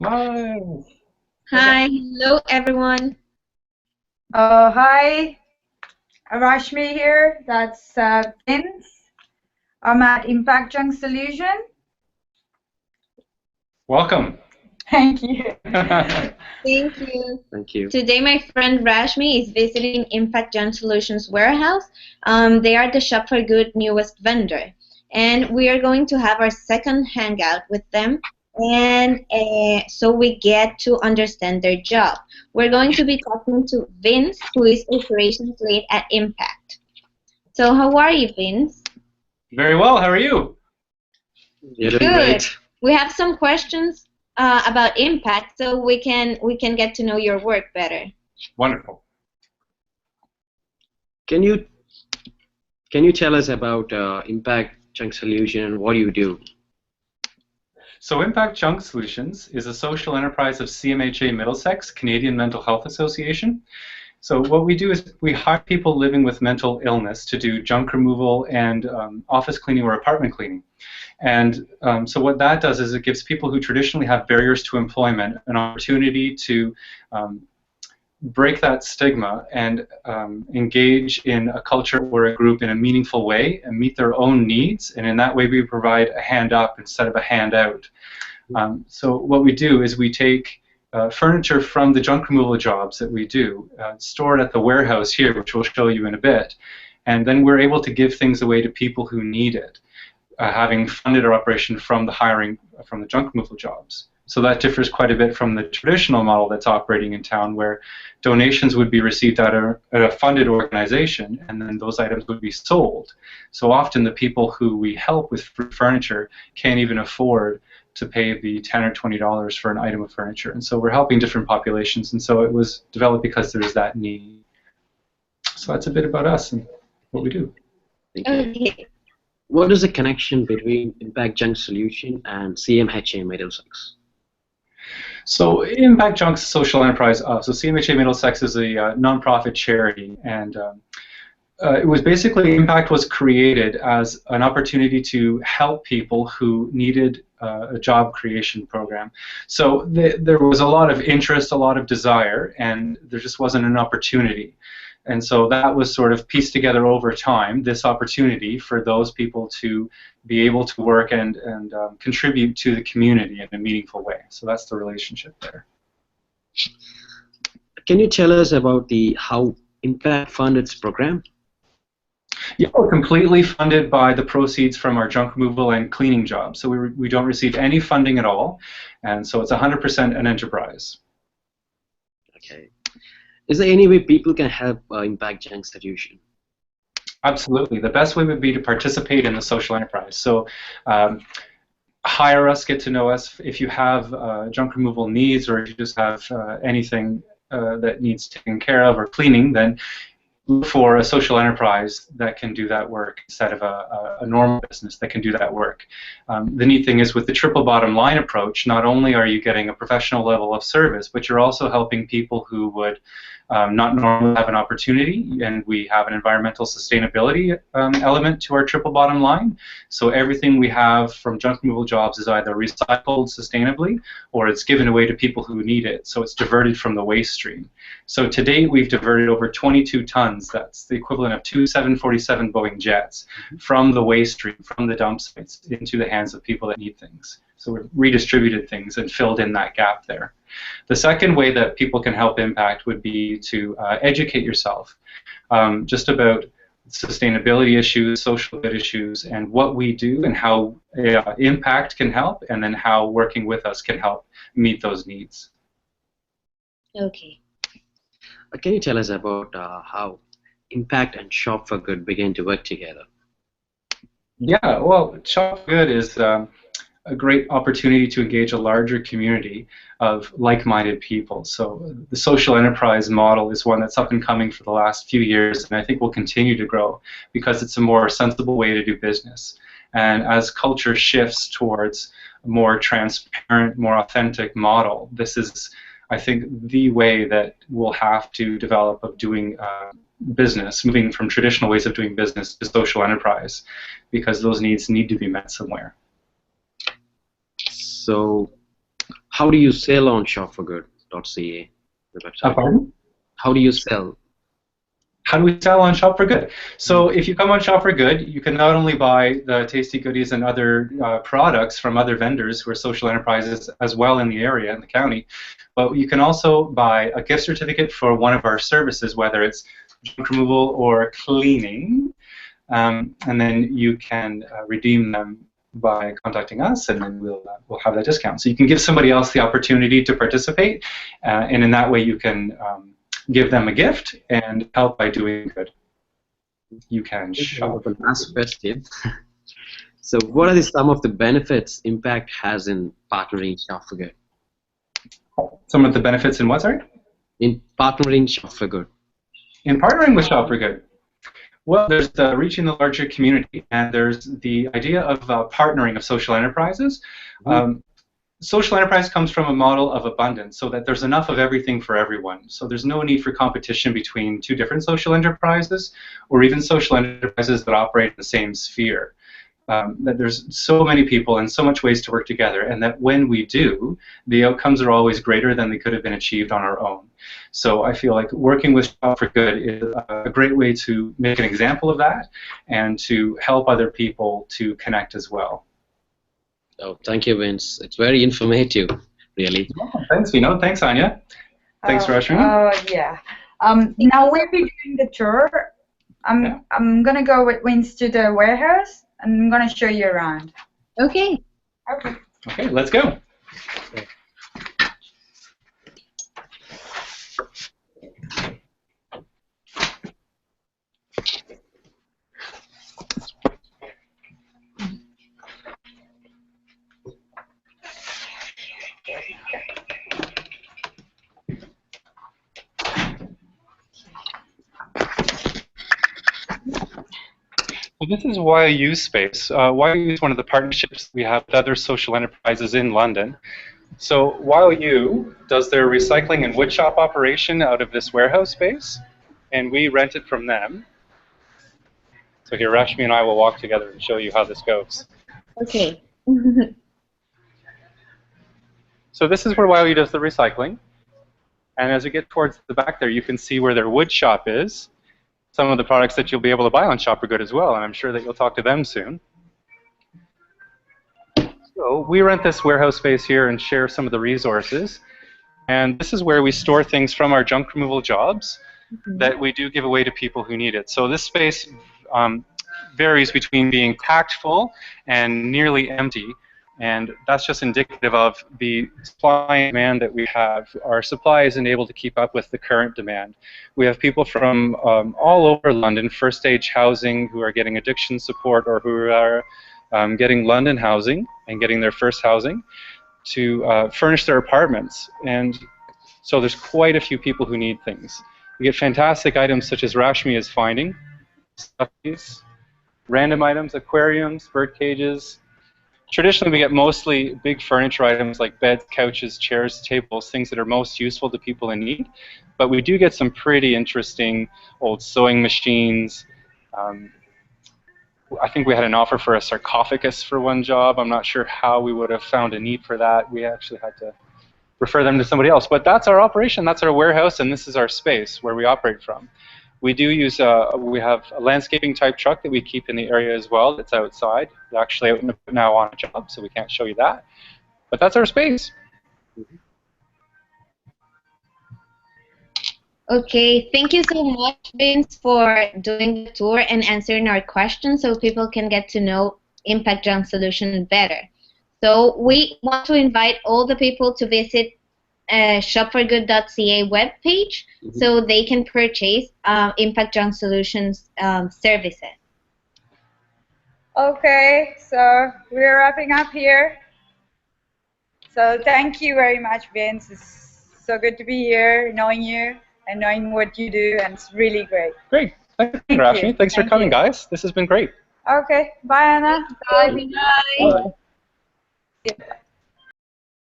Live. Okay. Hi, hello everyone. Hi, Rashmi here. That's Vince. I'm at Impact Junk Solution. Welcome. Thank you. Thank you. Thank you. Today my friend Rashmi is visiting Impact Junk Solutions warehouse. They are the Shop for Good newest vendor. And we are going to have our second hangout with them. And so we get to understand their job. We're going to be talking to Vince, who is operations lead at Impact. So how are you, Vince? Very well. How are you? You're doing Good. great. We have some questions about Impact, so we can get to know your work better. Wonderful. Can you tell us about Impact Junk Solution and what do you do? So Impact Junk Solutions is a social enterprise of CMHA Middlesex, Canadian Mental Health Association. So what we do is we hire people living with mental illness to do junk removal and office cleaning or apartment cleaning. And so what that does is it gives people who traditionally have barriers to employment an opportunity to break that stigma and engage in a culture or a group in a meaningful way and meet their own needs. And in that way, we provide a hand up instead of a hand out. So what we do is we take furniture from the junk removal jobs that we do, store it at the warehouse here, which we'll show you in a bit, and then we're able to give things away to people who need it, having funded our operation from the hiring from the junk removal jobs. So that differs quite a bit from the traditional model that's operating in town, where donations would be received at a funded organization, and then those items would be sold. So often the people who we help with free furniture can't even afford to pay the $10 or $20 for an item of furniture. And so we're helping different populations, and so it was developed because there's that need. So that's a bit about us and what we do. Thank you. Okay. What is the connection between Impact Junk Solution and CMHA Middlesex? So Impact Junk's social enterprise, so CMHA Middlesex is a nonprofit charity, and it was basically, Impact was created as an opportunity to help people who needed a job creation program. So there was a lot of interest, a lot of desire, and there just wasn't an opportunity. And so that was sort of pieced together over time, this opportunity for those people to be able to work and contribute to the community in a meaningful way. So that's the relationship there. Can you tell us about how Impact funded its program? Yeah, we're completely funded by the proceeds from our junk removal and cleaning jobs. So we don't receive any funding at all, and so it's 100% an enterprise. Okay. Is there any way people can help Impact Junk Solution? Absolutely. The best way would be to participate in the social enterprise. So hire us, get to know us. If you have junk removal needs, or if you just have anything that needs taken care of or cleaning, then look for a social enterprise that can do that work instead of a normal business that can do that work. The neat thing is, with the triple bottom line approach, not only are you getting a professional level of service, but you're also helping people who would not normally have an opportunity, and we have an environmental sustainability element to our triple bottom line. So everything we have from junk removal jobs is either recycled sustainably, or it's given away to people who need it, so it's diverted from the waste stream. So to date, we've diverted over 22 tons, that's the equivalent of 2 747 Boeing jets, from the waste stream, from the dump sites, into the hands of people that need things. So we've redistributed things and filled in that gap there. The second way that people can help Impact would be to educate yourself just about sustainability issues, social good issues, and what we do and how Impact can help, and then how working with us can help meet those needs. Okay. Can you tell us about how Impact and Shop for Good began to work together? Yeah, well, Shop for Good is a great opportunity to engage a larger community of like-minded people. So the social enterprise model is one that's up and coming for the last few years, and I think will continue to grow because it's a more sensible way to do business. And as culture shifts towards a more transparent, more authentic model, this is, I think, the way that we'll have to develop of doing business, moving from traditional ways of doing business to social enterprise, because those needs need to be met somewhere. So how do you sell on shopforgood.ca, the website? Pardon? How do you sell? How do we sell on Shop for Good? So if you come on Shop for Good, you can not only buy the tasty goodies and other products from other vendors who are social enterprises as well in the area, in the county, but you can also buy a gift certificate for one of our services, whether it's junk removal or cleaning, and then you can redeem them by contacting us, and then we'll have that discount. So you can give somebody else the opportunity to participate, and in that way you can give them a gift and help by doing good. You can shop. The last question. So what are some of the benefits Impact has in partnering Shop for Good? Some of the benefits in what, sorry? In partnering Shop for Good. In partnering with Shop for Good. Well, there's reaching the larger community, and there's the idea of partnering of social enterprises. Social enterprise comes from a model of abundance, so that there's enough of everything for everyone. So there's no need for competition between two different social enterprises, or even social enterprises that operate in the same sphere. That there's so many people and so much ways to work together, and that when we do, the outcomes are always greater than they could have been achieved on our own. So I feel like working with Shop for Good is a great way to make an example of that and to help other people to connect as well. Oh, thank you, Vince. It's very informative, really. Oh, thanks, Vinod. Thanks, Anya. Thanks, Rashmi. Yeah. Now we'll be doing the tour. I'm gonna go with Vince to the warehouse, and I'm gonna show you around. Okay. Okay. Okay, let's go. So this is YOU Space. YOU is one of the partnerships we have with other social enterprises in London. So YOU does their recycling and woodshop operation out of this warehouse space, and we rent it from them. So here, Rashmi and I will walk together and show you how this goes. Okay. So this is where YOU does the recycling. And as we get towards the back there, you can see where their wood shop is. Some of the products that you'll be able to buy on Shop for Good as well, and I'm sure that you'll talk to them soon. So we rent this warehouse space here and share some of the resources. And this is where we store things from our junk removal jobs that we do give away to people who need it. So this space varies between being packed full and nearly empty. And that's just indicative of the supply and demand that we have. Our supply isn't able to keep up with the current demand. We have people from all over London, first stage housing, who are getting addiction support or who are getting London housing and getting their first housing to furnish their apartments. And so there's quite a few people who need things. We get fantastic items such as Rashmi is finding, stuffies, random items, aquariums, bird cages. Traditionally, we get mostly big furniture items like beds, couches, chairs, tables, things that are most useful to people in need. But we do get some pretty interesting old sewing machines. I think we had an offer for a sarcophagus for one job. I'm not sure how we would have found a need for that. We actually had to refer them to somebody else. But that's our operation, that's our warehouse, and this is our space where we operate from. We do use, we have a landscaping type truck that we keep in the area as well that's outside. We're actually out now on a job, so we can't show you that. But that's our space. Okay, thank you so much, Vince, for doing the tour and answering our questions so people can get to know Impact Junk Solutions better. So we want to invite all the people to visit shopforgood.ca webpage so they can purchase Impact Junk Solutions services. Okay, so we're wrapping up here. So thank you very much, Vince. It's so good to be here, knowing you and knowing what you do, and it's really great. Great. Thank you, Rashmi. Thanks for coming, guys. This has been great. Okay, bye, Anna. Bye. Bye. Yeah.